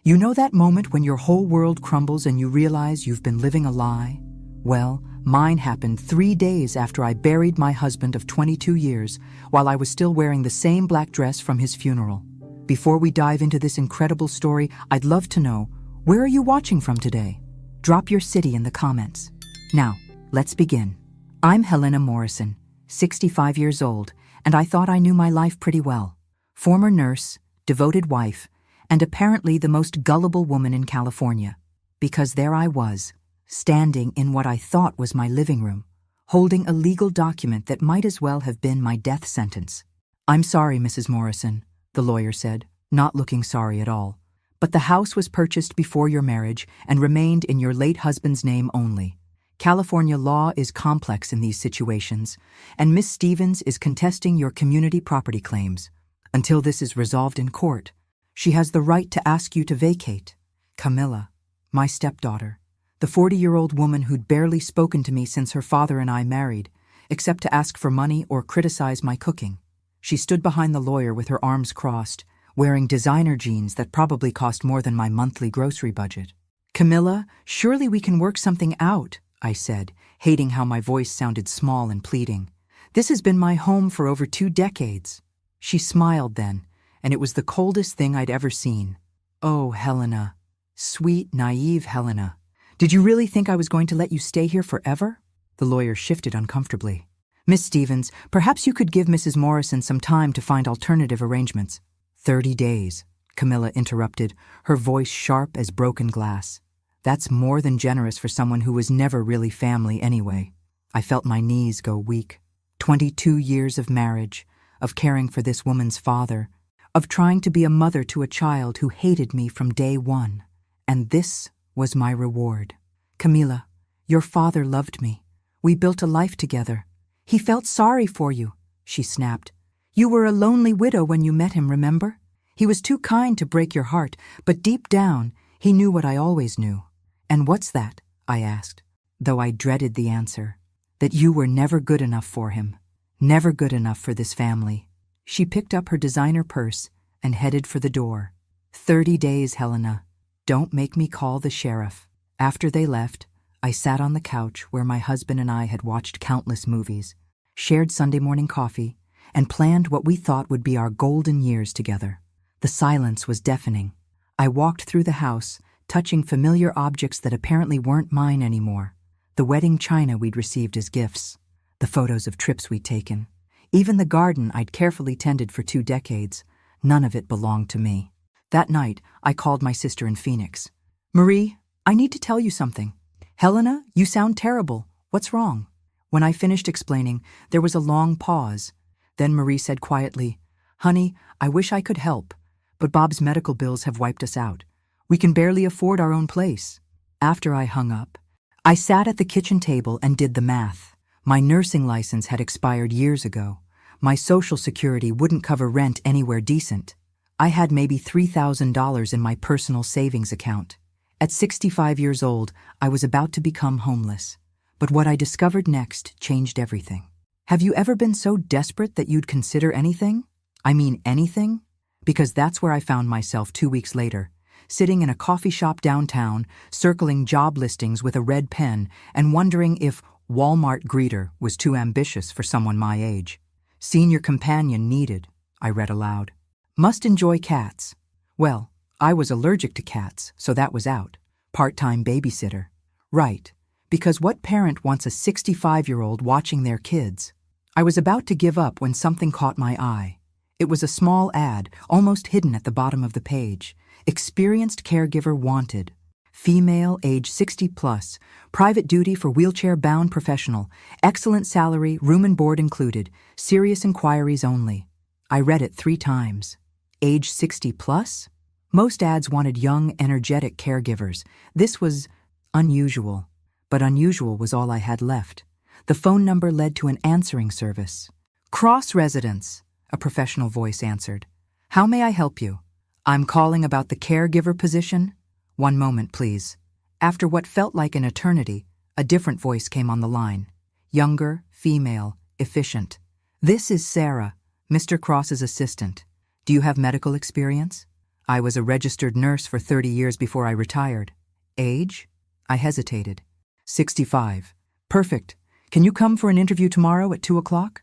You know that moment when your whole world crumbles and you realize you've been living a lie? Well, mine happened 3 days after I buried my husband of 22 years while I was still wearing the same black dress from his funeral. Before we dive into this incredible story, I'd love to know, where are you watching from today? Drop your city in the comments. Now, let's begin. I'm Helena Morrison, 65 years old, and I thought I knew my life pretty well. Former nurse, devoted wife, and apparently the most gullible woman in California. Because there I was, standing in what I thought was my living room, holding a legal document that might as well have been my death sentence. "I'm sorry, Mrs. Morrison," the lawyer said, not looking sorry at all. "But the house was purchased before your marriage and remained in your late husband's name only. California law is complex in these situations, and Miss Stevens is contesting your community property claims. Until this is resolved in court, she has the right to ask you to vacate." Camilla, my stepdaughter, the 40-year-old woman who'd barely spoken to me since her father and I married, except to ask for money or criticize my cooking. She stood behind the lawyer with her arms crossed, wearing designer jeans that probably cost more than my monthly grocery budget. "Camilla, surely we can work something out," I said, hating how my voice sounded small and pleading. "This has been my home for over 2 decades. She smiled then, and it was the coldest thing I'd ever seen. "Oh, Helena. Sweet, naive Helena. Did you really think I was going to let you stay here forever?" The lawyer shifted uncomfortably. "Miss Stevens, perhaps you could give Mrs. Morrison some time to find alternative arrangements." 30 days, Camilla interrupted, her voice sharp as broken glass. "That's more than generous for someone who was never really family anyway." I felt my knees go weak. 22 years of marriage, of caring for this woman's father, of trying to be a mother to a child who hated me from day one. And this was my reward. "Camilla, your father loved me. We built a life together. He felt sorry for you," she snapped. "You were a lonely widow when you met him, remember? He was too kind to break your heart, but deep down, he knew what I always knew." "And what's that?" I asked, though I dreaded the answer. "That you were never good enough for him. Never good enough for this family." She picked up her designer purse and headed for the door. 30 days, Helena. Don't make me call the sheriff." After they left, I sat on the couch where my husband and I had watched countless movies, shared Sunday morning coffee, and planned what we thought would be our golden years together. The silence was deafening. I walked through the house, touching familiar objects that apparently weren't mine anymore. The wedding china we'd received as gifts, the photos of trips we'd taken, even the garden I'd carefully tended for 2 decades. None of it belonged to me. That night, I called my sister in Phoenix. "Marie, I need to tell you something." "Helena, you sound terrible. What's wrong?" When I finished explaining, there was a long pause. Then Marie said quietly, "Honey, I wish I could help, but Bob's medical bills have wiped us out. We can barely afford our own place." After I hung up, I sat at the kitchen table and did the math. My nursing license had expired years ago. My Social Security wouldn't cover rent anywhere decent. I had maybe $3,000 in my personal savings account. At 65 years old, I was about to become homeless. But what I discovered next changed everything. Have you ever been so desperate that you'd consider anything? I mean anything? Because that's where I found myself 2 weeks later, sitting in a coffee shop downtown, circling job listings with a red pen and wondering if Walmart greeter was too ambitious for someone my age. "Senior companion needed," I read aloud. "Must enjoy cats." Well, I was allergic to cats, so that was out. Part-time babysitter. Right, because what parent wants a 65-year-old watching their kids? I was about to give up when something caught my eye. It was a small ad, almost hidden at the bottom of the page. "Experienced caregiver wanted. Female, age 60+, private duty for wheelchair-bound professional, excellent salary, room and board included, serious inquiries only." I read it 3 times. Age 60+? Most ads wanted young, energetic caregivers. This was unusual. But unusual was all I had left. The phone number led to an answering service. "Cross Residence," a professional voice answered. "How may I help you?" "I'm calling about the caregiver position." "One moment, please." After what felt like an eternity, a different voice came on the line. Younger, female, efficient. "This is Sarah, Mr. Cross's assistant. Do you have medical experience?" I was a registered nurse for 30 years before I retired. Age? I hesitated. 65. Perfect. Can you come for an interview tomorrow at 2 o'clock?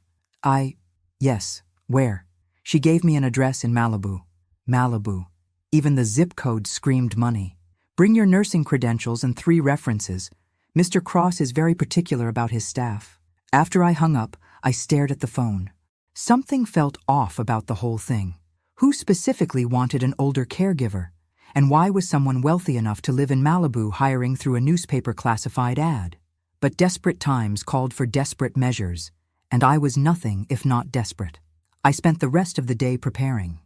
Yes. Where? She gave me an address in Malibu. Malibu. Even the zip code screamed money. Bring your nursing credentials and 3 references. Mr. Cross is very particular about his staff. After I hung up, I stared at the phone. Something felt off about the whole thing. Who specifically wanted an older caregiver? And why was someone wealthy enough to live in Malibu hiring through a newspaper classified ad? But desperate times called for desperate measures, and I was nothing if not desperate. I spent the rest of the day preparing.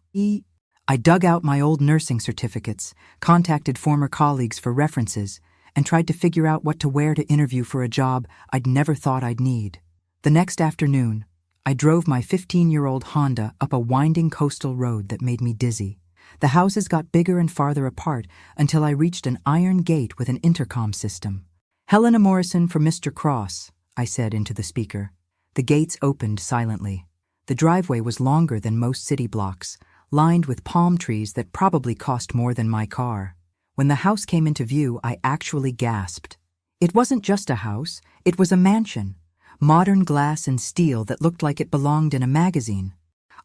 I dug out my old nursing certificates, contacted former colleagues for references, and tried to figure out what to wear to interview for a job I'd never thought I'd need. The next afternoon, I drove my 15-year-old Honda up a winding coastal road that made me dizzy. The houses got bigger and farther apart until I reached an iron gate with an intercom system. "Helena Morrison for Mr. Cross," I said into the speaker. The gates opened silently. The driveway was longer than most city blocks, lined with palm trees that probably cost more than my car. When the house came into view, I actually gasped. It wasn't just a house, it was a mansion. Modern glass and steel that looked like it belonged in a magazine.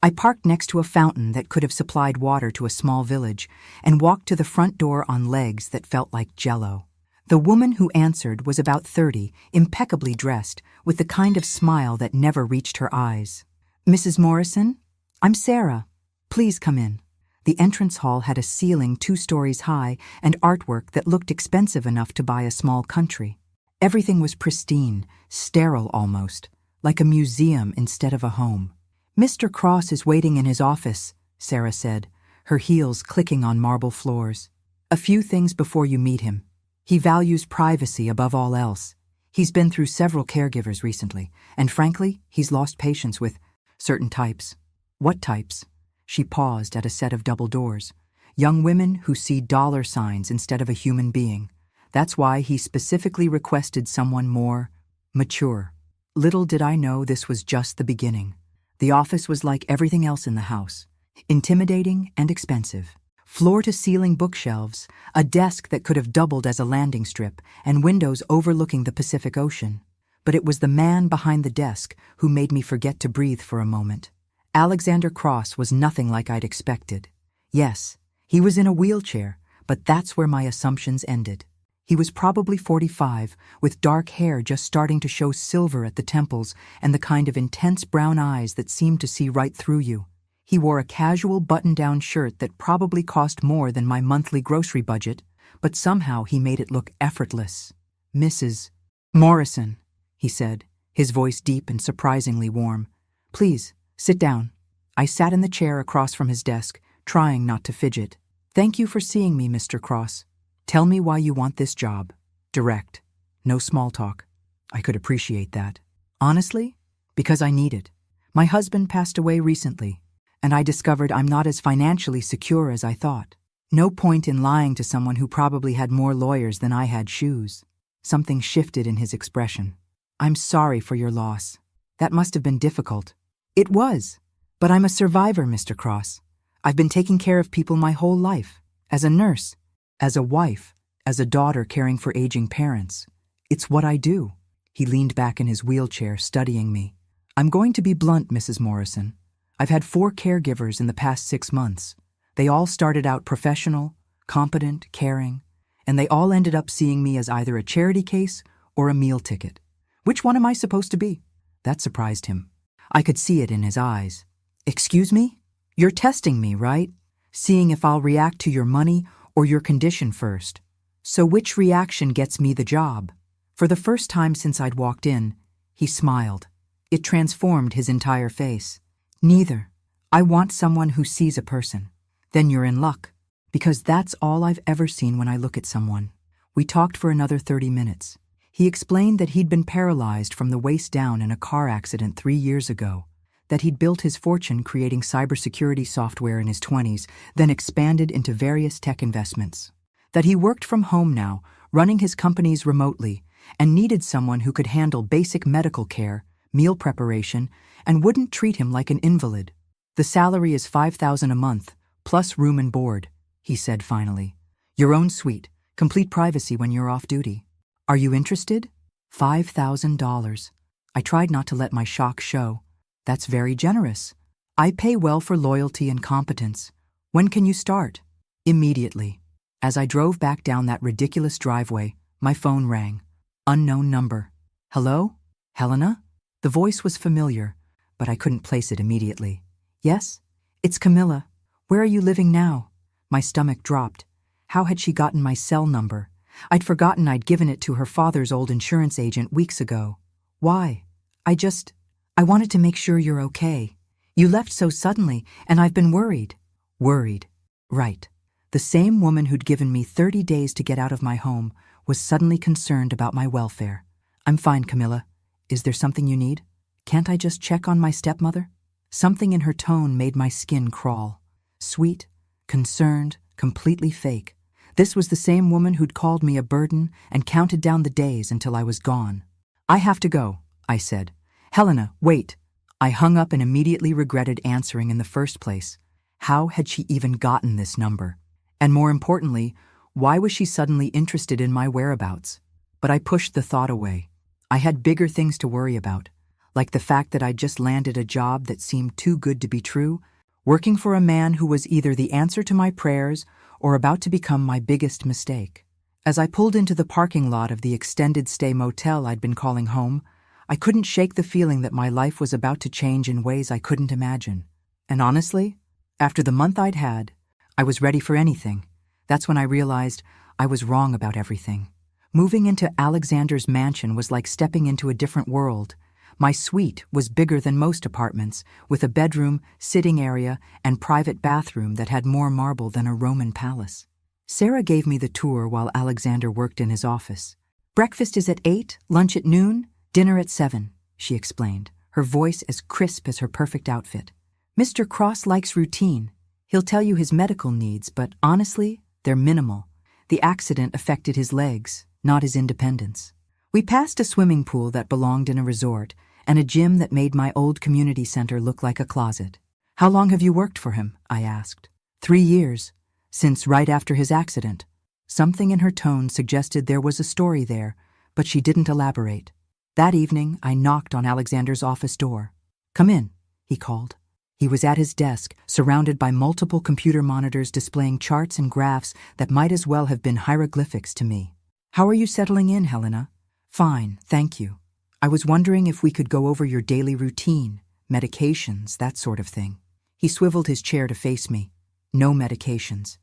I parked next to a fountain that could have supplied water to a small village and walked to the front door on legs that felt like jello. The woman who answered was about 30, impeccably dressed, with the kind of smile that never reached her eyes. "Mrs. Morrison? I'm Sarah. Please come in." The entrance hall had a ceiling 2 stories high and artwork that looked expensive enough to buy a small country. Everything was pristine, sterile almost, like a museum instead of a home. "Mr. Cross is waiting in his office," Sarah said, her heels clicking on marble floors. "A few things before you meet him. He values privacy above all else. He's been through several caregivers recently, and frankly, he's lost patience with certain types." "What types?" She paused at a set of double doors. "Young women who see dollar signs instead of a human being. That's why he specifically requested someone more mature." Little did I know this was just the beginning. The office was like everything else in the house, intimidating and expensive. Floor-to-ceiling bookshelves, a desk that could have doubled as a landing strip, and windows overlooking the Pacific Ocean. But it was the man behind the desk who made me forget to breathe for a moment. Alexander Cross was nothing like I'd expected. Yes, he was in a wheelchair, but that's where my assumptions ended. He was probably 45, with dark hair just starting to show silver at the temples and the kind of intense brown eyes that seemed to see right through you. He wore a casual button-down shirt that probably cost more than my monthly grocery budget, but somehow he made it look effortless. "Mrs. Morrison," he said, his voice deep and surprisingly warm. "Please, sit down." I sat in the chair across from his desk, trying not to fidget. "Thank you for seeing me, Mr. Cross. Tell me why you want this job. Direct. No small talk." I could appreciate that. "Honestly, because I need it. My husband passed away recently, and I discovered I'm not as financially secure as I thought. No point in lying to someone who probably had more lawyers than I had shoes." Something shifted in his expression. "I'm sorry for your loss. That must have been difficult." "It was. But I'm a survivor, Mr. Cross. I've been taking care of people my whole life. As a nurse, as a wife, as a daughter caring for aging parents. It's what I do." He leaned back in his wheelchair, studying me. "I'm going to be blunt, Mrs. Morrison. I've had 4 caregivers in the past 6 months. They all started out professional, competent, caring, and they all ended up seeing me as either a charity case or a meal ticket. Which one am I supposed to be?" That surprised him. I could see it in his eyes. "Excuse me? You're testing me, right? Seeing if I'll react to your money or your condition first. So which reaction gets me the job?" For the first time since I'd walked in, he smiled. It transformed his entire face. "Neither. I want someone who sees a person." "Then you're in luck, because that's all I've ever seen when I look at someone." We talked for another 30 minutes. He explained that he'd been paralyzed from the waist down in a car accident 3 years ago, that he'd built his fortune creating cybersecurity software in his 20s, then expanded into various tech investments, that he worked from home now, running his companies remotely, and needed someone who could handle basic medical care, meal preparation, and wouldn't treat him like an invalid. The salary is $5,000 a month, plus room and board. he said finally. Your own suite, complete privacy when you're off duty. Are you interested? $5,000. I tried not to let my shock show. That's very generous. I pay well for loyalty and competence. When can you start? Immediately. As I drove back down that ridiculous driveway, my phone rang. Unknown number. Hello? Helena? The voice was familiar, but I couldn't place it immediately. Yes? It's Camilla. Where are you living now? My stomach dropped. How had she gotten my cell number? I'd forgotten I'd given it to her father's old insurance agent weeks ago. Why? I wanted to make sure you're okay. You left so suddenly, and I've been worried. Worried. Right. The same woman who'd given me 30 days to get out of my home was suddenly concerned about my welfare. I'm fine, Camilla. Is there something you need? Can't I just check on my stepmother? Something in her tone made my skin crawl. Sweet, concerned, completely fake. This was the same woman who'd called me a burden and counted down the days until I was gone. I have to go, I said. Helena, wait. I hung up and immediately regretted answering in the first place. How had she even gotten this number? And more importantly, why was she suddenly interested in my whereabouts? But I pushed the thought away. I had bigger things to worry about, like the fact that I'd just landed a job that seemed too good to be true, working for a man who was either the answer to my prayers or about to become my biggest mistake. As I pulled into the parking lot of the extended stay motel I'd been calling home, I couldn't shake the feeling that my life was about to change in ways I couldn't imagine. And honestly, after the month I'd had, I was ready for anything. That's when I realized I was wrong about everything. Moving into Alexander's mansion was like stepping into a different world. My suite was bigger than most apartments, with a bedroom, sitting area, and private bathroom that had more marble than a Roman palace. Sarah gave me the tour while Alexander worked in his office. Breakfast is at 8, lunch at noon, dinner at 7, she explained, her voice as crisp as her perfect outfit. Mr. Cross likes routine. He'll tell you his medical needs, but honestly, they're minimal. The accident affected his legs, not his independence. We passed a swimming pool that belonged in a resort and a gym that made my old community center look like a closet. How long have you worked for him? I asked. 3 years, since right after his accident. Something in her tone suggested there was a story there, but she didn't elaborate. That evening, I knocked on Alexander's office door. Come in, he called. He was at his desk, surrounded by multiple computer monitors displaying charts and graphs that might as well have been hieroglyphics to me. How are you settling in, Helena? Fine, thank you. I was wondering if we could go over your daily routine, medications, that sort of thing. He swiveled his chair to face me. No medications.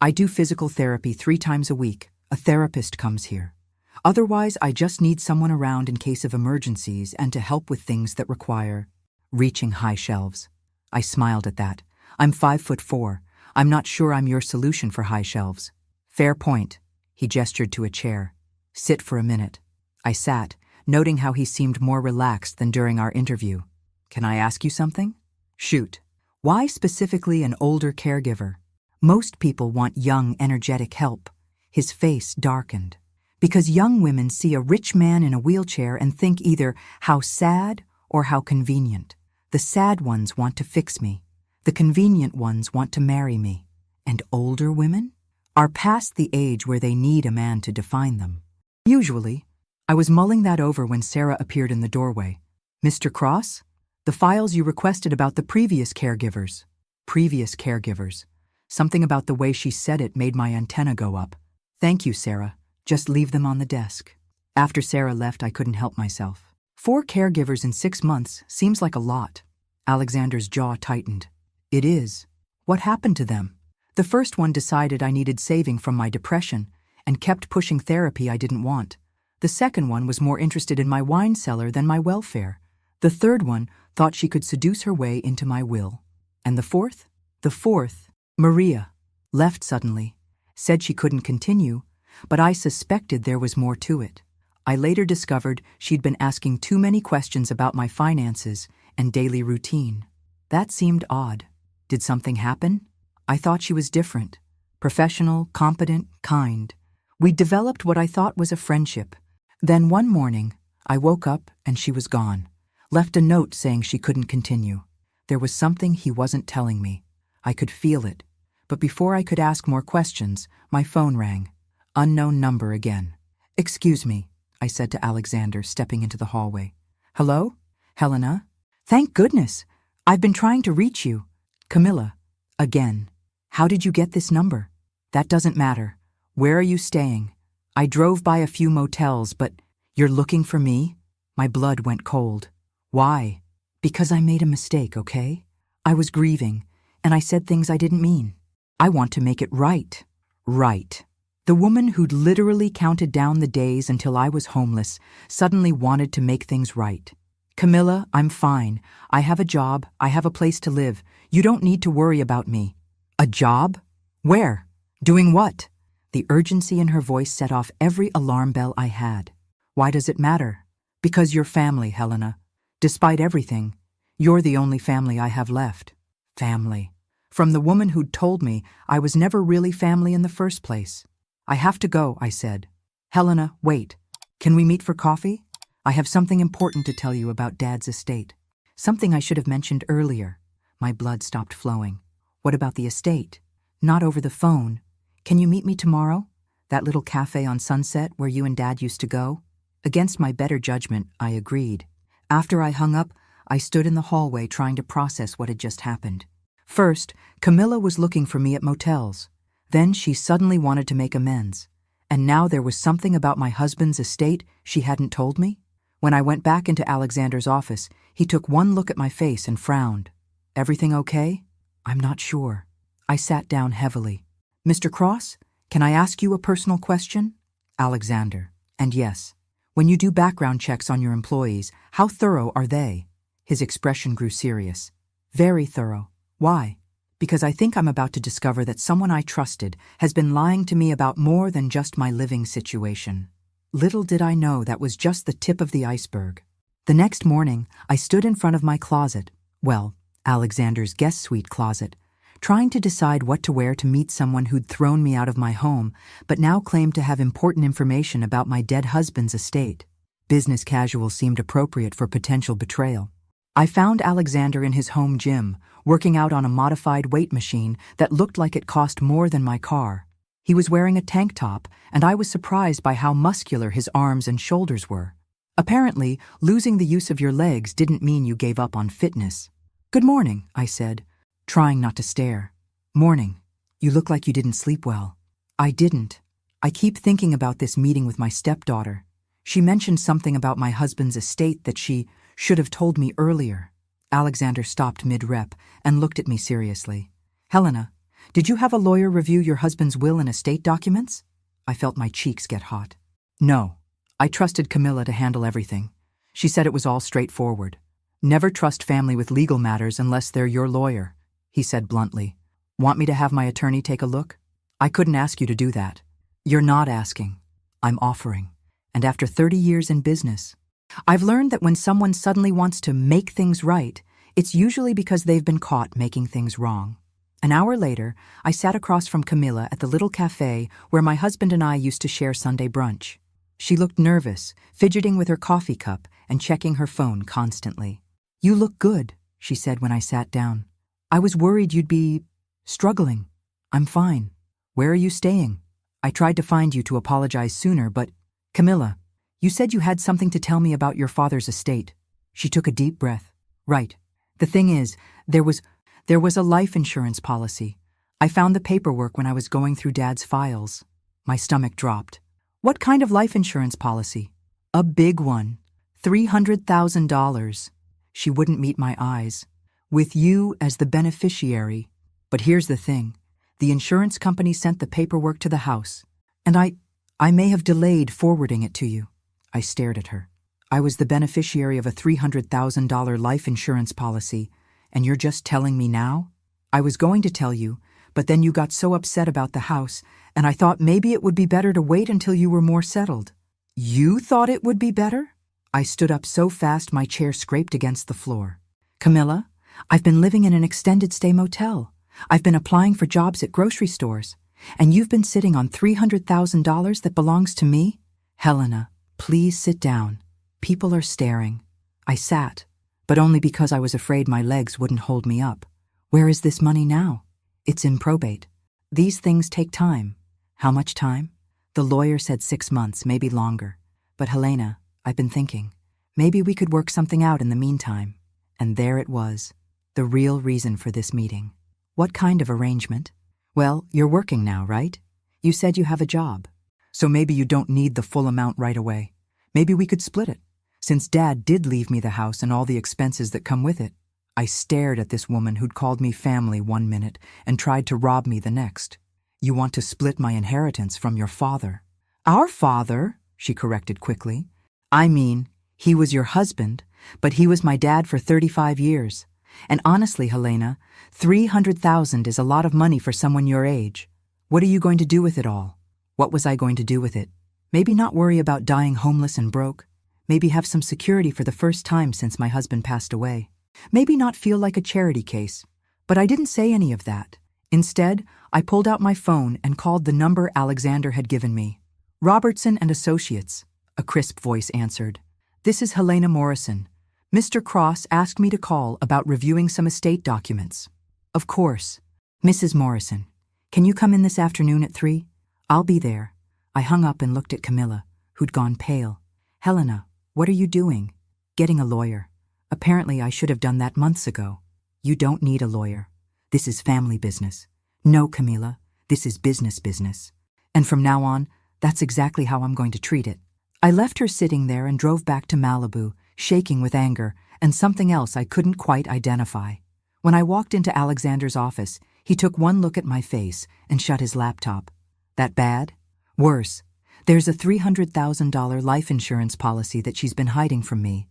I do physical therapy 3 times a week. A therapist comes here. Otherwise, I just need someone around in case of emergencies and to help with things that require reaching high shelves. I smiled at that. I'm 5'4". I'm not sure I'm your solution for high shelves. Fair point. He gestured to a chair. Sit for a minute. I sat, noting how he seemed more relaxed than during our interview. Can I ask you something? Shoot. Why specifically an older caregiver? Most people want young, energetic help. His face darkened. Because young women see a rich man in a wheelchair and think either how sad or how convenient. The sad ones want to fix me. The convenient ones want to marry me. And older women are past the age where they need a man to define them. Usually, I was mulling that over when Sarah appeared in the doorway. Mr. Cross? The files you requested about the previous caregivers. Previous caregivers. Something about the way she said it made my antenna go up. Thank you, Sarah. Just leave them on the desk. After Sarah left, I couldn't help myself. 4 caregivers in 6 months seems like a lot. Alexander's jaw tightened. It is. What happened to them? The first one decided I needed saving from my depression and kept pushing therapy I didn't want. The second one was more interested in my wine cellar than my welfare. The third one thought she could seduce her way into my will. And the fourth? The fourth, Maria, left suddenly, said she couldn't continue, but I suspected there was more to it. I later discovered she'd been asking too many questions about my finances and daily routine. That seemed odd. Did something happen? I thought she was different. Professional, competent, kind. We'd developed what I thought was a friendship. Then one morning, I woke up and she was gone. Left a note saying she couldn't continue. There was something he wasn't telling me. I could feel it. But before I could ask more questions, my phone rang. Unknown number again. "Excuse me," I said to Alexander, stepping into the hallway. "Hello? Helena? Thank goodness. I've been trying to reach you." "Camilla. Again. How did you get this number?" "That doesn't matter. Where are you staying?" "I drove by a few motels, but you're looking for me?" My blood went cold. "Why?" "Because I made a mistake, okay? I was grieving, and I said things I didn't mean. I want to make it right." Right. The woman who'd literally counted down the days until I was homeless suddenly wanted to make things right. "Camilla, I'm fine. I have a job. I have a place to live. You don't need to worry about me." "A job? Where? Doing what?" The urgency in her voice set off every alarm bell I had. "Why does it matter?" "Because you're family, Helena. Despite everything, you're the only family I have left." Family. From the woman who'd told me I was never really family in the first place. "I have to go," I said. "Helena, wait. Can we meet for coffee? I have something important to tell you about Dad's estate." Something I should have mentioned earlier. My blood stopped flowing. "What about the estate?" "Not over the phone. Can you meet me tomorrow? That little cafe on Sunset where you and Dad used to go?" Against my better judgment, I agreed. After I hung up, I stood in the hallway trying to process what had just happened. First, Camilla was looking for me at motels. Then she suddenly wanted to make amends. And now there was something about my husband's estate she hadn't told me? When I went back into Alexander's office, he took one look at my face and frowned. "Everything okay?" "I'm not sure." I sat down heavily. "Mr. Cross, can I ask you a personal question?" "Alexander. And yes, when you do background checks on your employees, how thorough are they?" His expression grew serious. "Very thorough. Why?" "Because I think I'm about to discover that someone I trusted has been lying to me about more than just my living situation." Little did I know that was just the tip of the iceberg. The next morning, I stood in front of my closet, well, Alexander's guest suite closet, trying to decide what to wear to meet someone who'd thrown me out of my home, but now claimed to have important information about my dead husband's estate. Business casual seemed appropriate for potential betrayal. I found Alexander in his home gym, working out on a modified weight machine that looked like it cost more than my car. He was wearing a tank top, and I was surprised by how muscular his arms and shoulders were. Apparently, losing the use of your legs didn't mean you gave up on fitness. "Good morning," I said, trying not to stare. "Morning. You look like you didn't sleep well." "I didn't. I keep thinking about this meeting with my stepdaughter. She mentioned something about my husband's estate that she should have told me earlier." Alexander stopped mid-rep and looked at me seriously. "Helena, did you have a lawyer review your husband's will and estate documents?" I felt my cheeks get hot. "No. I trusted Camilla to handle everything. She said it was all straightforward. Never trust family with legal matters unless they're your lawyer," he said bluntly. "Want me to have my attorney take a look?" "I couldn't ask you to do that." "You're not asking. I'm offering. And after 30 years in business, I've learned that when someone suddenly wants to make things right, it's usually because they've been caught making things wrong." An hour later, I sat across from Camilla at the little cafe where my husband and I used to share Sunday brunch. She looked nervous, fidgeting with her coffee cup and checking her phone constantly. "You look good," she said when I sat down. "I was worried you'd be struggling." "I'm fine. Where are you staying?" "I tried to find you to apologize sooner, but—" "Camilla, you said you had something to tell me about your father's estate." She took a deep breath. "Right. The thing is, there was a life insurance policy. I found the paperwork when I was going through Dad's files." My stomach dropped. "What kind of life insurance policy?" "A big one. $300,000. She wouldn't meet my eyes. "With you as the beneficiary. But here's the thing. The insurance company sent the paperwork to the house, and I may have delayed forwarding it to you." I stared at her. "I was the beneficiary of a $300,000 life insurance policy, and you're just telling me now?" "I was going to tell you, but then you got so upset about the house, and I thought maybe it would be better to wait until you were more settled." "You thought it would be better?" I stood up so fast my chair scraped against the floor. "Camilla, I've been living in an extended stay motel. I've been applying for jobs at grocery stores, and you've been sitting on $300,000 that belongs to me?" "Helena, please sit down. People are staring." I sat, but only because I was afraid my legs wouldn't hold me up. "Where is this money now?" "It's in probate. These things take time. How much time? The lawyer said 6 months, maybe longer. But Helena, I've been thinking, maybe we could work something out in the meantime. And there it was, the real reason for this meeting. What kind of arrangement? Well, you're working now, right? You said you have a job. So maybe you don't need the full amount right away. Maybe we could split it. Since Dad did leave me the house and all the expenses that come with it. I stared at this woman who'd called me family 1 minute and tried to rob me the next. You want to split my inheritance from your father. Our father, she corrected quickly. I mean, he was your husband, but he was my dad for 35 years. And honestly, Helena, 300,000 is a lot of money for someone your age. What are you going to do with it all? What was I going to do with it? Maybe not worry about dying homeless and broke. Maybe have some security for the first time since my husband passed away. Maybe not feel like a charity case. But I didn't say any of that. Instead, I pulled out my phone and called the number Alexander had given me. Robertson and Associates, a crisp voice answered. This is Helena Morrison. Mr. Cross asked me to call about reviewing some estate documents. Of course. Mrs. Morrison, can you come in this afternoon at 3? I'll be there. I hung up and looked at Camilla, who'd gone pale. Helena, what are you doing? Getting a lawyer. Apparently I should have done that months ago. You don't need a lawyer. This is family business. No, Camilla, this is business. And from now on, that's exactly how I'm going to treat it. I left her sitting there and drove back to Malibu, shaking with anger and something else I couldn't quite identify. When I walked into Alexander's office, he took one look at my face and shut his laptop. That bad? Worse. There's a $300,000 life insurance policy that she's been hiding from me.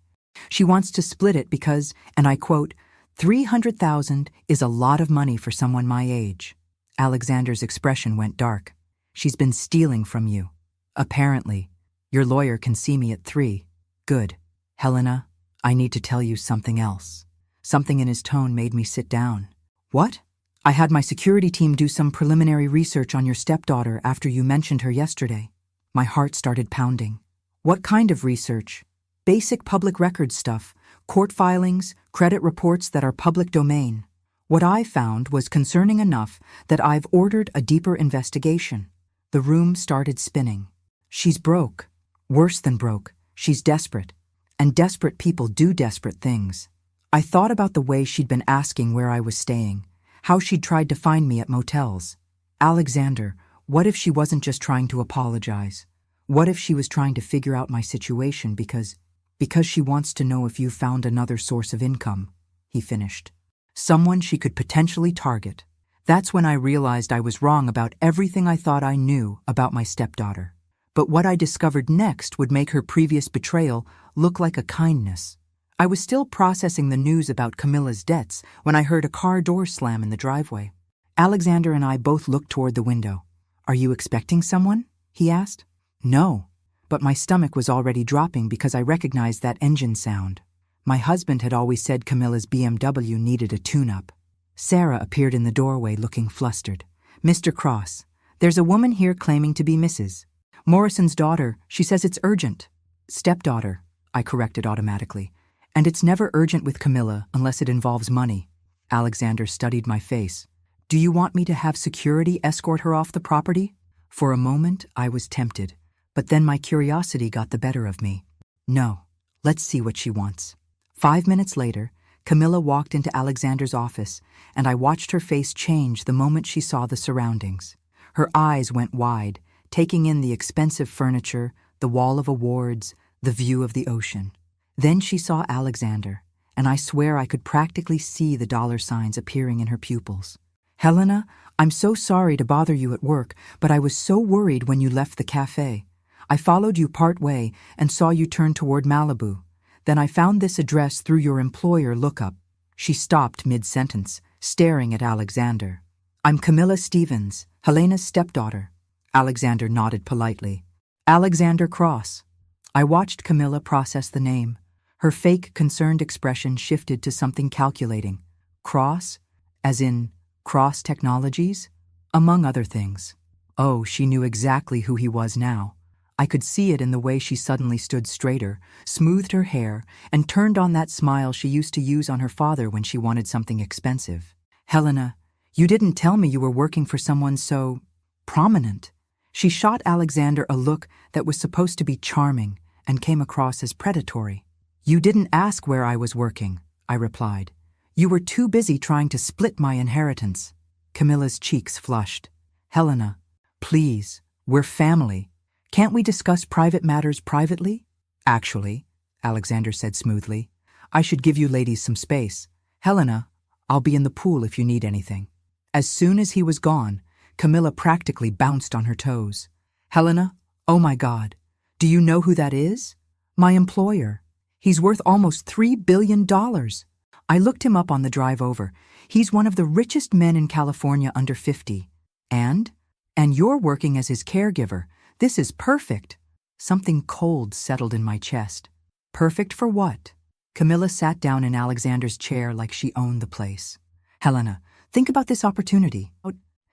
She wants to split it because, and I quote, 300,000 is a lot of money for someone my age. Alexander's expression went dark. She's been stealing from you. Apparently. Your lawyer can see me at 3. Good. Helena, I need to tell you something else. Something in his tone made me sit down. What? I had my security team do some preliminary research on your stepdaughter after you mentioned her yesterday. My heart started pounding. What kind of research? Basic public records stuff, court filings, credit reports that are public domain. What I found was concerning enough that I've ordered a deeper investigation. The room started spinning. She's broke. Worse than broke. She's desperate. And desperate people do desperate things. I thought about the way she'd been asking where I was staying, how she'd tried to find me at motels. Alexander, what if she wasn't just trying to apologize? What if she was trying to figure out my situation because she wants to know if you found another source of income? He finished. Someone she could potentially target. That's when I realized I was wrong about everything I thought I knew about my stepdaughter. But what I discovered next would make her previous betrayal look like a kindness. I was still processing the news about Camilla's debts when I heard a car door slam in the driveway. Alexander and I both looked toward the window. Are you expecting someone? He asked. No, but my stomach was already dropping because I recognized that engine sound. My husband had always said Camilla's BMW needed a tune-up. Sarah appeared in the doorway looking flustered. Mr. Cross, there's a woman here claiming to be Mrs. Morrison's daughter. She says it's urgent. Stepdaughter, I corrected automatically. And it's never urgent with Camilla unless it involves money. Alexander studied my face. Do you want me to have security escort her off the property? For a moment, I was tempted, but then my curiosity got the better of me. No, let's see what she wants. 5 minutes later, Camilla walked into Alexander's office, and I watched her face change the moment she saw the surroundings. Her eyes went wide, taking in the expensive furniture, the wall of awards, the view of the ocean. Then she saw Alexander, and I swear I could practically see the dollar signs appearing in her pupils. Helena, I'm so sorry to bother you at work, but I was so worried when you left the cafe. I followed you part way and saw you turn toward Malibu. Then I found this address through your employer lookup. She stopped mid-sentence, staring at Alexander. I'm Camilla Stevens, Helena's stepdaughter. Alexander nodded politely. Alexander Cross. I watched Camilla process the name. Her fake, concerned expression shifted to something calculating. Cross? As in, Cross Technologies? Among other things. Oh, she knew exactly who he was now. I could see it in the way she suddenly stood straighter, smoothed her hair, and turned on that smile she used to use on her father when she wanted something expensive. Helena, You didn't tell me you were working for someone so prominent. She shot Alexander a look that was supposed to be charming and came across as predatory. You didn't ask where I was working, I replied. You were too busy trying to split my inheritance. Camilla's cheeks flushed. Helena, please, we're family. Can't we discuss private matters privately? Actually, Alexander said smoothly, I should give you ladies some space. Helena, I'll be in the pool if you need anything. As soon as he was gone, Camilla practically bounced on her toes. Helena, oh my God, do you know who that is? My employer. He's worth almost $3 billion. I looked him up on the drive over. He's one of the richest men in California under 50. And you're working as his caregiver. This is perfect. Something cold settled in my chest. Perfect for what? Camilla sat down in Alexander's chair like she owned the place. Helena, think about this opportunity.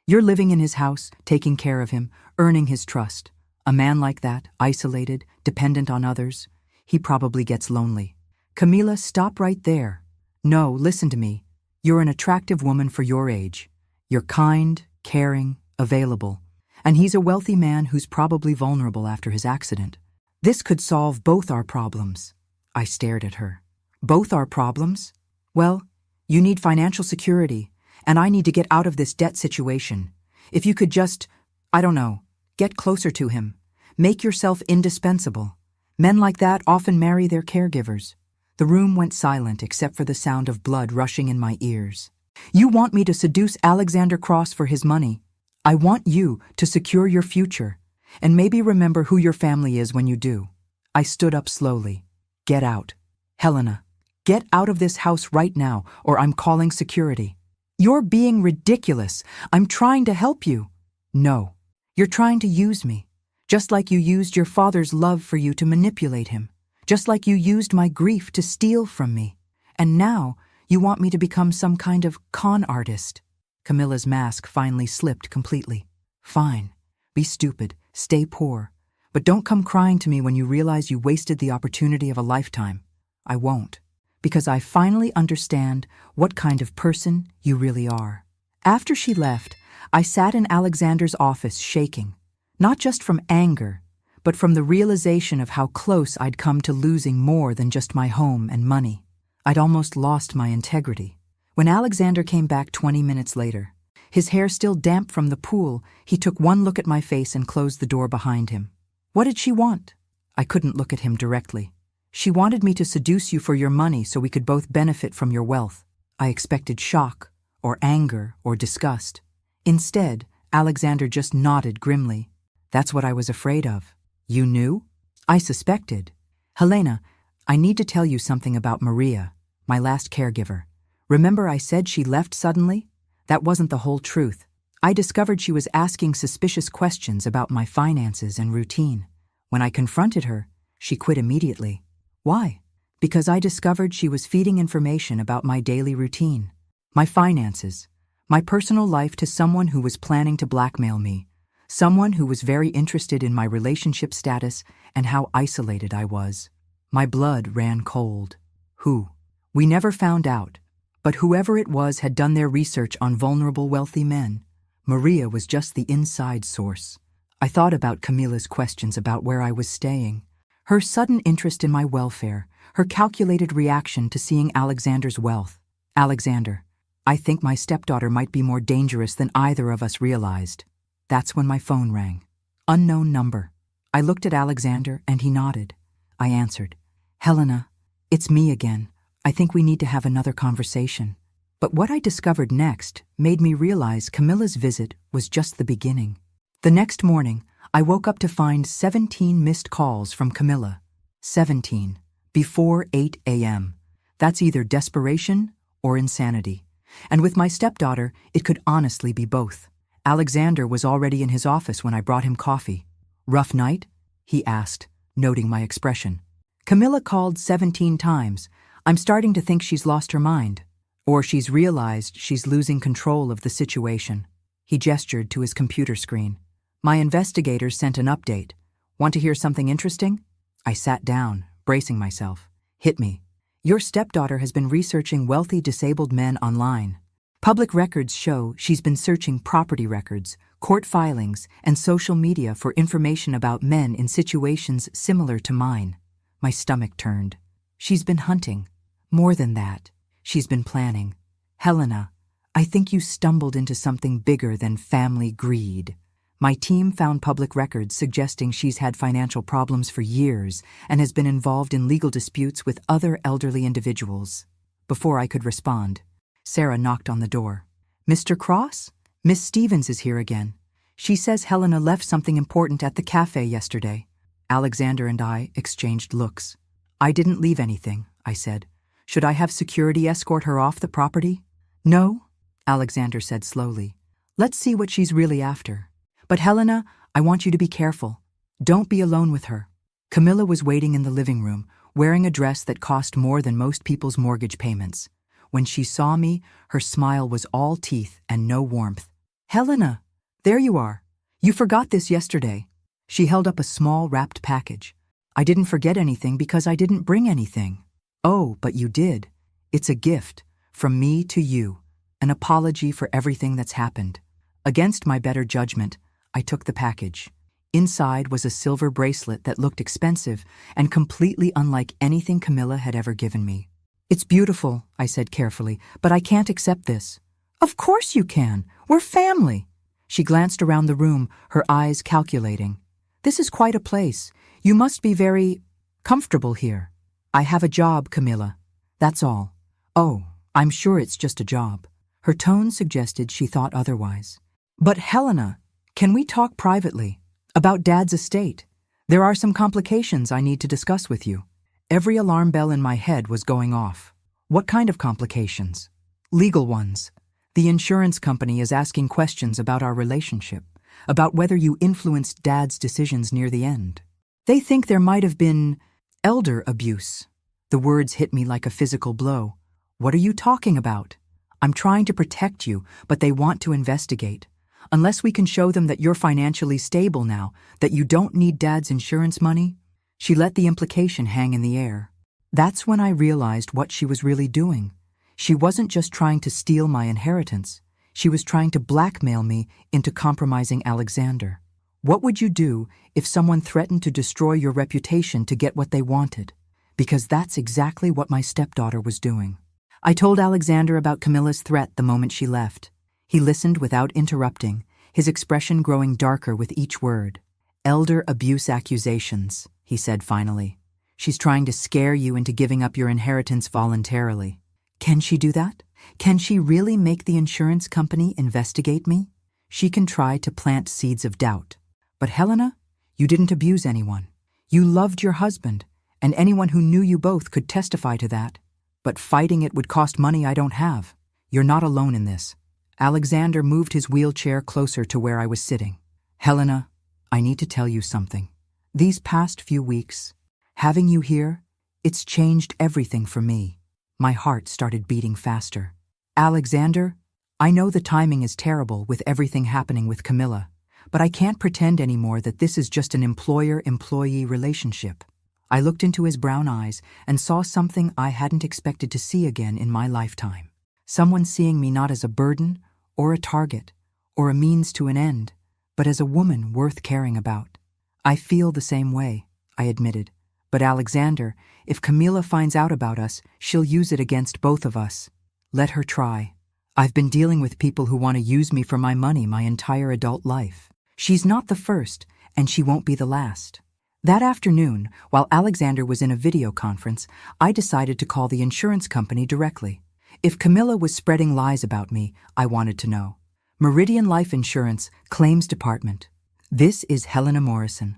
You're living in his house, taking care of him, earning his trust. A man like that, isolated, dependent on others, he probably gets lonely. Camilla, stop right there. No, listen to me. You're an attractive woman for your age. You're kind, caring, available. And he's a wealthy man who's probably vulnerable after his accident. This could solve both our problems. I stared at her. Both our problems? Well, you need financial security, and I need to get out of this debt situation. If you could just, I don't know, get closer to him. Make yourself indispensable. Men like that often marry their caregivers. The room went silent except for the sound of blood rushing in my ears. You want me to seduce Alexander Cross for his money. I want you to secure your future, and maybe remember who your family is when you do. I stood up slowly. Get out. Helena, get out of this house right now, or I'm calling security. You're being ridiculous. I'm trying to help you. No, you're trying to use me, just like you used your father's love for you to manipulate him, just like you used my grief to steal from me. And now you want me to become some kind of con artist. Camilla's mask finally slipped completely. Fine, be stupid, stay poor, but don't come crying to me when you realize you wasted the opportunity of a lifetime. I won't, because I finally understand what kind of person you really are. After she left, I sat in Alexander's office shaking, not just from anger, but from the realization of how close I'd come to losing more than just my home and money. I'd almost lost my integrity. When Alexander came back 20 minutes later, his hair still damp from the pool, he took one look at my face and closed the door behind him. What did she want? I couldn't look at him directly. She wanted me to seduce you for your money so we could both benefit from your wealth. I expected shock, or anger, or disgust. Instead, Alexander just nodded grimly. That's what I was afraid of. You knew? I suspected. Helena, I need to tell you something about Maria, my last caregiver. Remember I said she left suddenly? That wasn't the whole truth. I discovered she was asking suspicious questions about my finances and routine. When I confronted her, she quit immediately. Why? Because I discovered she was feeding information about my daily routine, my finances, my personal life to someone who was planning to blackmail me, someone who was very interested in my relationship status and how isolated I was. My blood ran cold. Who? We never found out. But whoever it was had done their research on vulnerable wealthy men. Maria was just the inside source. I thought about Camilla's questions about where I was staying, her sudden interest in my welfare, her calculated reaction to seeing Alexander's wealth. Alexander, I think my stepdaughter might be more dangerous than either of us realized. That's when my phone rang. Unknown number. I looked at Alexander and he nodded. I answered. Helena, it's me again. I think we need to have another conversation. But what I discovered next made me realize Camilla's visit was just the beginning. The next morning, I woke up to find 17 missed calls from Camilla. 17. Before 8 a.m. That's either desperation or insanity. And with my stepdaughter, it could honestly be both. Alexander was already in his office when I brought him coffee. Rough night? He asked, noting my expression. Camilla called 17 times. I'm starting to think she's lost her mind. Or she's realized she's losing control of the situation. He gestured to his computer screen. My investigators sent an update. Want to hear something interesting? I sat down, bracing myself. Hit me. Your stepdaughter has been researching wealthy disabled men online. Public records show she's been searching property records, court filings, and social media for information about men in situations similar to mine. My stomach turned. She's been hunting. More than that, she's been planning. Helena, I think you stumbled into something bigger than family greed. My team found public records suggesting she's had financial problems for years and has been involved in legal disputes with other elderly individuals. Before I could respond, Sarah knocked on the door. Mr. Cross? Miss Stevens is here again. She says Helena left something important at the cafe yesterday. Alexander and I exchanged looks. I didn't leave anything, I said. Should I have security escort her off the property? No, Alexander said slowly. Let's see what she's really after. But Helena, I want you to be careful. Don't be alone with her. Camilla was waiting in the living room, wearing a dress that cost more than most people's mortgage payments. When she saw me, her smile was all teeth and no warmth. Helena, there you are. You forgot this yesterday. She held up a small wrapped package. I didn't forget anything because I didn't bring anything. Oh, but you did. It's a gift, from me to you, an apology for everything that's happened. Against my better judgment, I took the package. Inside was a silver bracelet that looked expensive and completely unlike anything Camilla had ever given me. It's beautiful, I said carefully, but I can't accept this. Of course you can. We're family. She glanced around the room, her eyes calculating. This is quite a place. You must be very comfortable here. I have a job, Camilla. That's all. Oh, I'm sure it's just a job. Her tone suggested she thought otherwise. But Helena, can we talk privately? About Dad's estate. There are some complications I need to discuss with you. Every alarm bell in my head was going off. What kind of complications? Legal ones. The insurance company is asking questions about our relationship, about whether you influenced Dad's decisions near the end. They think there might have been elder abuse. The words hit me like a physical blow. What are you talking about? I'm trying to protect you, but they want to investigate. Unless we can show them that you're financially stable now, that you don't need Dad's insurance money. She let the implication hang in the air. That's when I realized what she was really doing. She wasn't just trying to steal my inheritance. She was trying to blackmail me into compromising Alexander. What would you do if someone threatened to destroy your reputation to get what they wanted? Because that's exactly what my stepdaughter was doing. I told Alexander about Camilla's threat the moment she left. He listened without interrupting, his expression growing darker with each word. Elder abuse accusations, he said finally. She's trying to scare you into giving up your inheritance voluntarily. Can she do that? Can she really make the insurance company investigate me? She can try to plant seeds of doubt. But Helena, you didn't abuse anyone. You loved your husband, and anyone who knew you both could testify to that. But fighting it would cost money I don't have. You're not alone in this. Alexander moved his wheelchair closer to where I was sitting. Helena, I need to tell you something. These past few weeks, having you here, it's changed everything for me. My heart started beating faster. Alexander, I know the timing is terrible with everything happening with Camilla, but I can't pretend anymore that this is just an employer-employee relationship. I looked into his brown eyes and saw something I hadn't expected to see again in my lifetime. Someone seeing me not as a burden or a target or a means to an end, but as a woman worth caring about. I feel the same way, I admitted. But Alexander, if Camilla finds out about us, she'll use it against both of us. Let her try. I've been dealing with people who want to use me for my money my entire adult life. She's not the first, and she won't be the last. That afternoon, while Alexander was in a video conference, I decided to call the insurance company directly. If Camilla was spreading lies about me, I wanted to know. Meridian Life Insurance, Claims Department. This is Helena Morrison.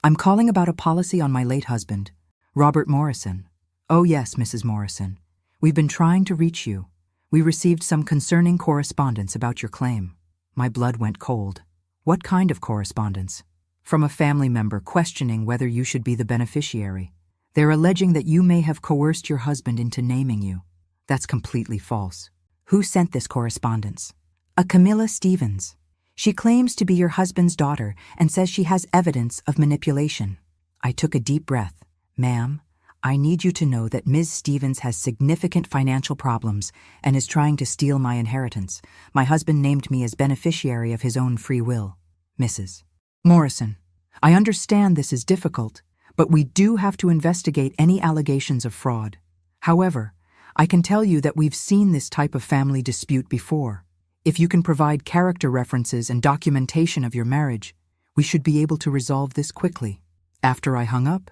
I'm calling about a policy on my late husband, Robert Morrison. Oh yes, Mrs. Morrison. We've been trying to reach you. We received some concerning correspondence about your claim. My blood went cold. What kind of correspondence? From a family member questioning whether you should be the beneficiary. They're alleging that you may have coerced your husband into naming you. That's completely false. Who sent this correspondence? A Camilla Stevens. She claims to be your husband's daughter and says she has evidence of manipulation. I took a deep breath. Ma'am, I need you to know that Ms. Stevens has significant financial problems and is trying to steal my inheritance. My husband named me as beneficiary of his own free will. Mrs. Morrison, I understand this is difficult, but we do have to investigate any allegations of fraud. However, I can tell you that we've seen this type of family dispute before. If you can provide character references and documentation of your marriage, we should be able to resolve this quickly. After I hung up,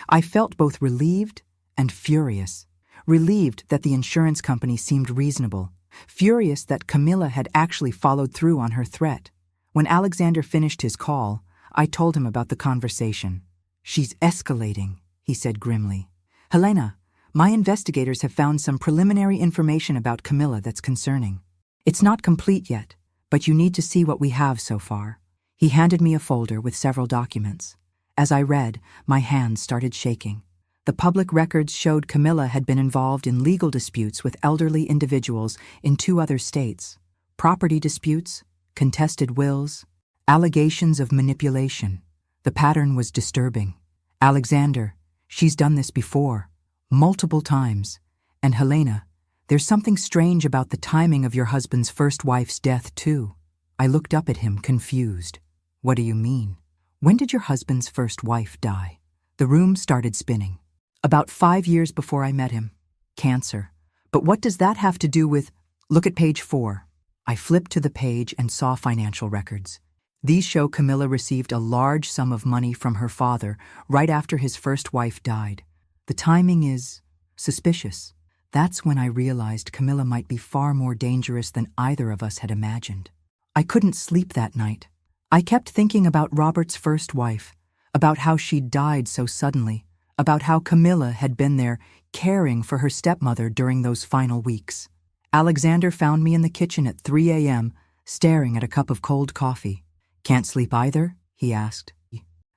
I felt both relieved and furious. Relieved that the insurance company seemed reasonable. Furious that Camilla had actually followed through on her threat. When Alexander finished his call, I told him about the conversation. "She's escalating," he said grimly. "Helena, my investigators have found some preliminary information about Camilla that's concerning. It's not complete yet, but you need to see what we have so far." He handed me a folder with several documents. As I read, my hands started shaking. The public records showed Camilla had been involved in legal disputes with elderly individuals in 2 other states. Property disputes, contested wills, allegations of manipulation. The pattern was disturbing. "Alexander, she's done this before, multiple times. And Helena, there's something strange about the timing of your husband's first wife's death, too." I looked up at him, confused. "What do you mean? When did your husband's first wife die?" The room started spinning. "About 5 years before I met him. Cancer. But what does that have to do with— Look at page 4. I flipped to the page and saw financial records. These show Camilla received a large sum of money from her father right after his first wife died. The timing is suspicious. That's when I realized Camilla might be far more dangerous than either of us had imagined. I couldn't sleep that night. I kept thinking about Robert's first wife, about how she'd died so suddenly, about how Camilla had been there caring for her stepmother during those final weeks. Alexander found me in the kitchen at 3 a.m., staring at a cup of cold coffee. "Can't sleep either?" he asked.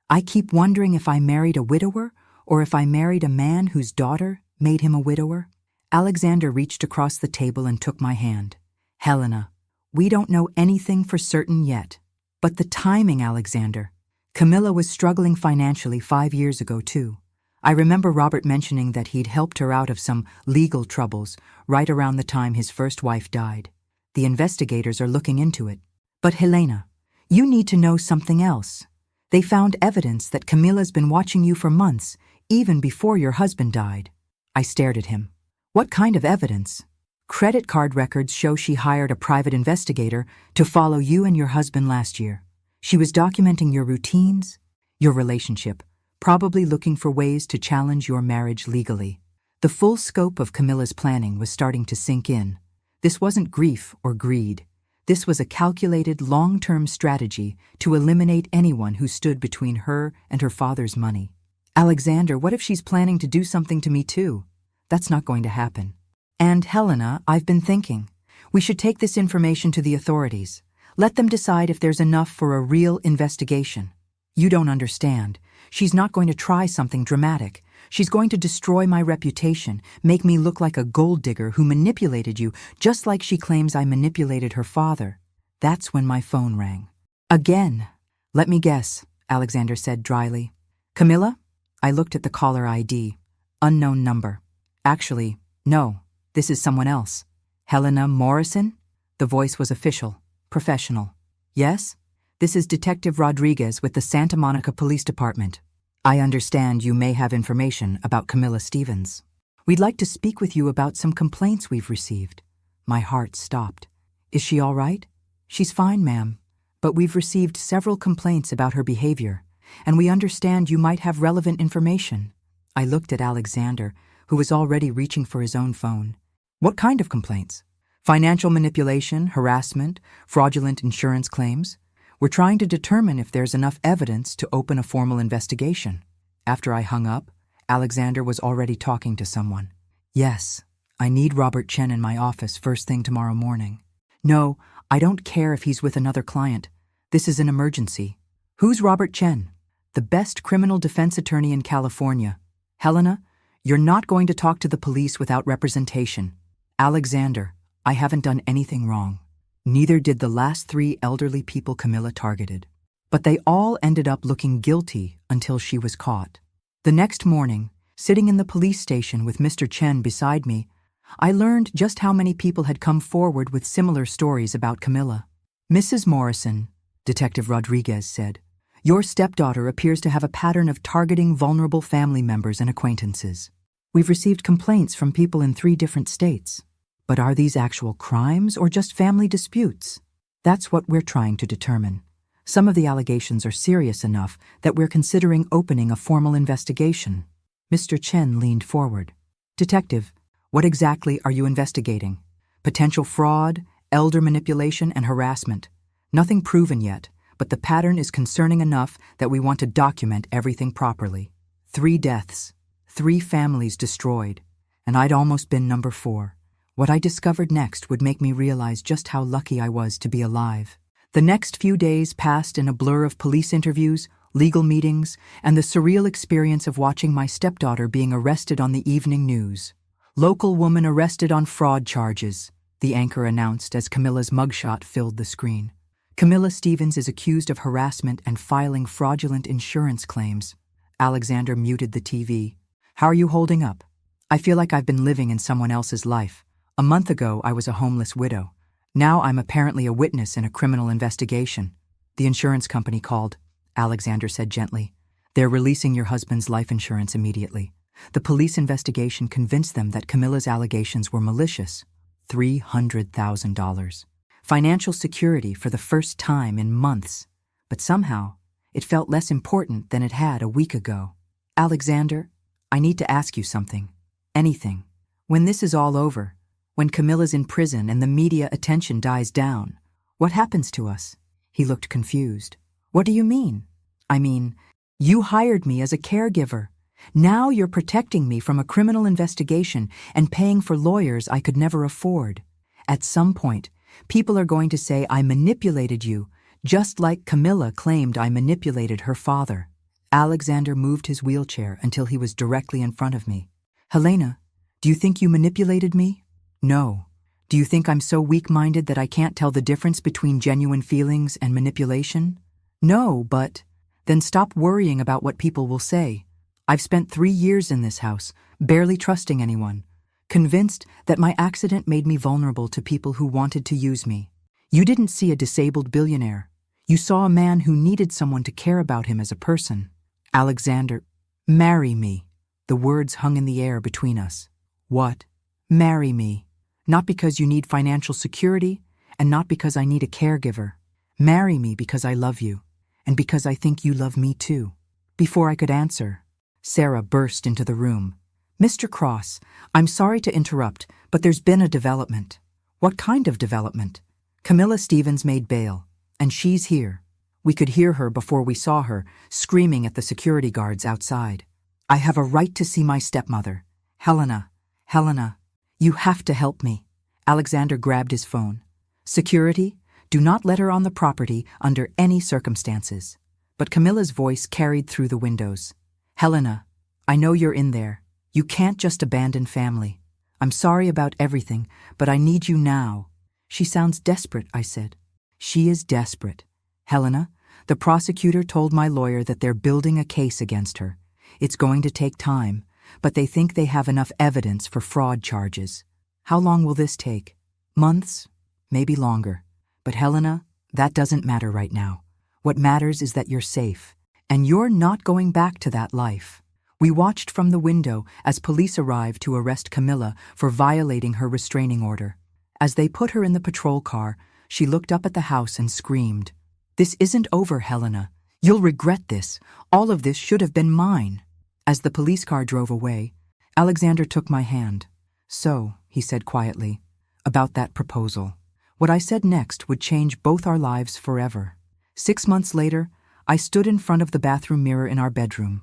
"I keep wondering if I married a widower or if I married a man whose daughter made him a widower." Alexander reached across the table and took my hand. "Helena, we don't know anything for certain yet. But the timing, Alexander. Camilla was struggling financially 5 years ago, too. I remember Robert mentioning that he'd helped her out of some legal troubles right around the time his first wife died. The investigators are looking into it. But Helena, you need to know something else. They found evidence that Camilla's been watching you for months, even before your husband died." I stared at him. "What kind of evidence?" "Credit card records show she hired a private investigator to follow you and your husband last year. She was documenting your routines, your relationship, probably looking for ways to challenge your marriage legally." The full scope of Camilla's planning was starting to sink in. This wasn't grief or greed. This was a calculated, long-term strategy to eliminate anyone who stood between her and her father's money. "Alexander, what if she's planning to do something to me too?" "That's not going to happen." "And Helena, I've been thinking. We should take this information to the authorities. Let them decide if there's enough for a real investigation." "You don't understand. She's not going to try something dramatic. She's going to destroy my reputation, make me look like a gold digger who manipulated you, just like she claims I manipulated her father." That's when my phone rang. "Again." "Let me guess," Alexander said dryly. "Camilla?" I looked at the caller ID. Unknown number. "Actually, no. This is someone else." "Helena Morrison?" The voice was official, professional. "Yes? This is Detective Rodriguez with the Santa Monica Police Department. I understand you may have information about Camilla Stevens. We'd like to speak with you about some complaints we've received." My heart stopped. "Is she all right?" "She's fine, ma'am. But we've received several complaints about her behavior, and we understand you might have relevant information." I looked at Alexander, who was already reaching for his own phone. "What kind of complaints?" "Financial manipulation, harassment, fraudulent insurance claims. We're trying to determine if there's enough evidence to open a formal investigation." After I hung up, Alexander was already talking to someone. "Yes, I need Robert Chen in my office first thing tomorrow morning." "No, I don't care if he's with another client. This is an emergency." "Who's Robert Chen?" "The best criminal defense attorney in California." "Helena, you're not going to talk to the police without representation." "Alexander, I haven't done anything wrong. Neither did the last 3 elderly people Camilla targeted. But they all ended up looking guilty until she was caught." The next morning, Sitting in the police station with Mr. Chen beside me, I learned just how many people had come forward with similar stories about Camilla. "Mrs. Morrison," Detective Rodriguez said, "your stepdaughter appears to have a pattern of targeting vulnerable family members and acquaintances. We've received complaints from people in 3 different states. But are these actual crimes or just family disputes? That's what we're trying to determine. Some of the allegations are serious enough that we're considering opening a formal investigation." Mr. Chen leaned forward. "Detective, what exactly are you investigating? Potential fraud, elder manipulation, and harassment. Nothing proven yet, but the pattern is concerning enough that we want to document everything properly. 3 deaths, 3 families destroyed, and I'd almost been number 4. What I discovered next would make me realize just how lucky I was to be alive." The next few days passed in a blur of police interviews, legal meetings, and the surreal experience of watching my stepdaughter being arrested on the evening news. "Local woman arrested on fraud charges," the anchor announced as Camilla's mugshot filled the screen. "Camilla Stevens is accused of harassment and filing fraudulent insurance claims." Alexander muted the TV. "How are you holding up?" "I feel like I've been living in someone else's life. A month ago, I was a homeless widow. Now I'm apparently a witness in a criminal investigation." "The insurance company called," Alexander said gently. "They're releasing your husband's life insurance immediately. The police investigation convinced them that Camilla's allegations were malicious. $300,000. Financial security for the first time in months. But somehow, it felt less important than it had a week ago." "Alexander, I need to ask you something. Anything. When this is all over, when Camilla's in prison and the media attention dies down, what happens to us?" He looked confused. "What do you mean?" "I mean, you hired me as a caregiver. Now you're protecting me from a criminal investigation and paying for lawyers I could never afford. At some point, people are going to say I manipulated you, just like Camilla claimed I manipulated her father." Alexander moved his wheelchair until he was directly in front of me. "Helena, do you think you manipulated me?" "No. Do you think I'm so weak-minded that I can't tell the difference between genuine feelings and manipulation?" "No, but..." "Then stop worrying about what people will say. I've spent 3 years in this house, barely trusting anyone, convinced that my accident made me vulnerable to people who wanted to use me. You didn't see a disabled billionaire. You saw a man who needed someone to care about him as a person." "Alexander, marry me." The words hung in the air between us. "What?" "Marry me. Not because you need financial security, and not because I need a caregiver. Marry me because I love you, and because I think you love me too." Before I could answer, Sarah burst into the room. "Mr. Cross, I'm sorry to interrupt, but there's been a development." "What kind of development?" "Camilla Stevens made bail, and she's here." We could hear her before we saw her, screaming at the security guards outside. "I have a right to see my stepmother. Helena, you have to help me." Alexander grabbed his phone. "Security, do not let her on the property under any circumstances." But Camilla's voice carried through the windows. "Helena, I know you're in there. You can't just abandon family. I'm sorry about everything, but I need you now." "She sounds desperate," I said. "She is desperate. Helena, the prosecutor told my lawyer that they're building a case against her. It's going to take time, but they think they have enough evidence for fraud charges. How long will this take? Months? Maybe longer. But Helena, that doesn't matter right now. What matters is that you're safe, and you're not going back to that life." We watched from the window as police arrived to arrest Camilla for violating her restraining order. As they put her in the patrol car, she looked up at the house and screamed, "This isn't over, Helena. You'll regret this. All of this should have been mine." As the police car drove away, Alexander took my hand. "So," he said quietly, "about that proposal. What I said next would change both our lives forever." 6 months later, I stood in front of the bathroom mirror in our bedroom,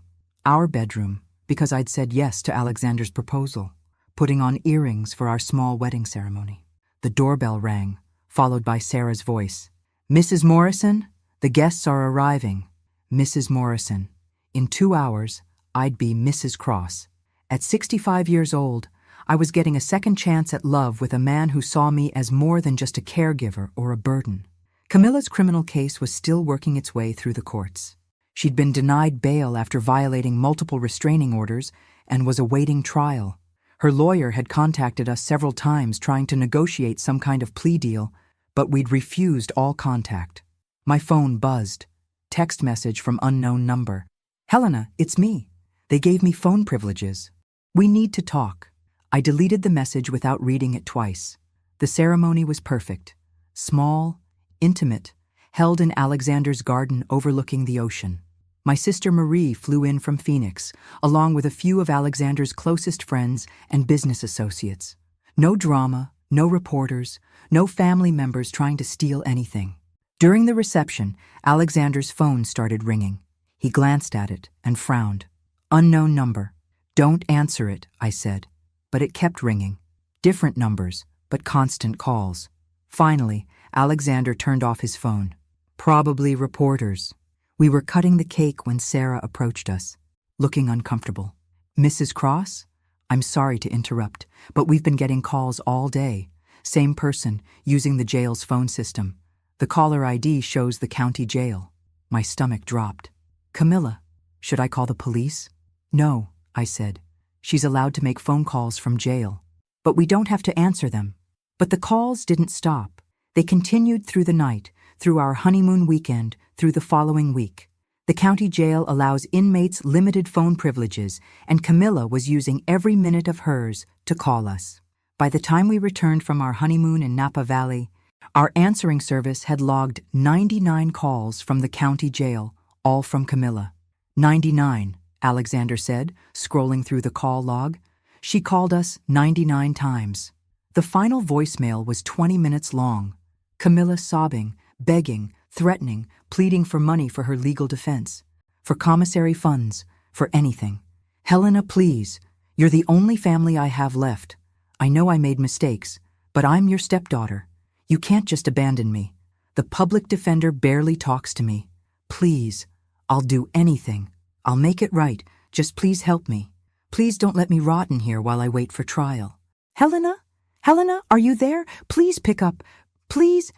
because I'd said yes to Alexander's proposal, putting on earrings for our small wedding ceremony. The doorbell rang, followed by Sarah's voice. "Mrs. Morrison, the guests are arriving." Mrs. Morrison. In 2 hours, I'd be Mrs. Cross. At 65 years old, I was getting a second chance at love with a man who saw me as more than just a caregiver or a burden. Camilla's criminal case was still working its way through the courts. She'd been denied bail after violating multiple restraining orders, and was awaiting trial. Her lawyer had contacted us several times trying to negotiate some kind of plea deal, but we'd refused all contact. My phone buzzed. Text message from unknown number. "Helena, it's me. They gave me phone privileges. We need to talk." I deleted the message without reading it twice. The ceremony was perfect. Small, intimate, held in Alexander's garden overlooking the ocean. My sister Marie flew in from Phoenix, along with a few of Alexander's closest friends and business associates. No drama, no reporters, no family members trying to steal anything. During the reception, Alexander's phone started ringing. He glanced at it and frowned. "Unknown number." "Don't answer it," I said. But it kept ringing. Different numbers, but constant calls. Finally, Alexander turned off his phone. "Probably reporters." We were cutting the cake when Sarah approached us, looking uncomfortable. "Mrs. Cross? I'm sorry to interrupt, but we've been getting calls all day. Same person, using the jail's phone system. The caller ID shows the county jail." My stomach dropped. "Camilla, should I call the police?" "No," I said. "She's allowed to make phone calls from jail. But we don't have to answer them." But the calls didn't stop. They continued through the night, through our honeymoon weekend, through the following week. The county jail allows inmates limited phone privileges, and Camilla was using every minute of hers to call us. By the time we returned from our honeymoon in Napa Valley, our answering service had logged 99 calls from the county jail, all from Camilla. 99, Alexander said, scrolling through the call log. She called us 99 times. The final voicemail was 20 minutes long. Camilla sobbing, begging, threatening, pleading for money for her legal defense, for commissary funds, for anything. "Helena, please. You're the only family I have left. I know I made mistakes, but I'm your stepdaughter. You can't just abandon me. The public defender barely talks to me. Please, I'll do anything. I'll make it right. Just please help me. Please don't let me rot in here while I wait for trial." "Helena? Helena, are you there? Please pick up. Please."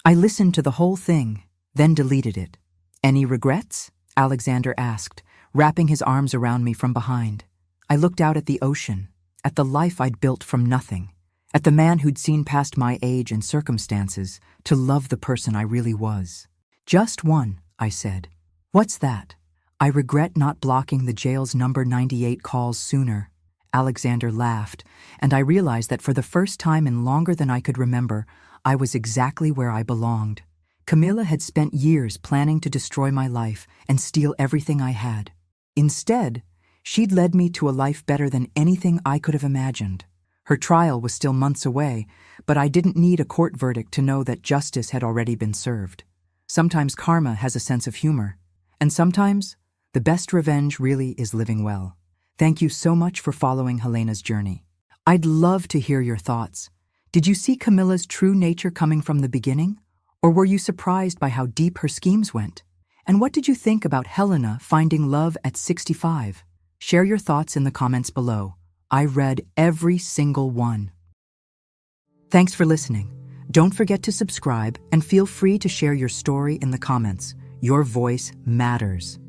I listened to the whole thing, then deleted it. "Any regrets?" Alexander asked, wrapping his arms around me from behind. I looked out at the ocean, at the life I'd built from nothing, at the man who'd seen past my age and circumstances to love the person I really was. "Just one," I said. "What's that?" "I regret not blocking the jail's number 98 calls sooner." Alexander laughed, and I realized that for the first time in longer than I could remember, I was exactly where I belonged. Camilla had spent years planning to destroy my life and steal everything I had. Instead, she'd led me to a life better than anything I could have imagined. Her trial was still months away, but I didn't need a court verdict to know that justice had already been served. Sometimes karma has a sense of humor, and sometimes the best revenge really is living well. Thank you so much for following Helena's journey. I'd love to hear your thoughts. Did you see Camilla's true nature coming from the beginning? Or were you surprised by how deep her schemes went? And what did you think about Helena finding love at 65? Share your thoughts in the comments below. I read every single one. Thanks for listening. Don't forget to subscribe and feel free to share your story in the comments. Your voice matters.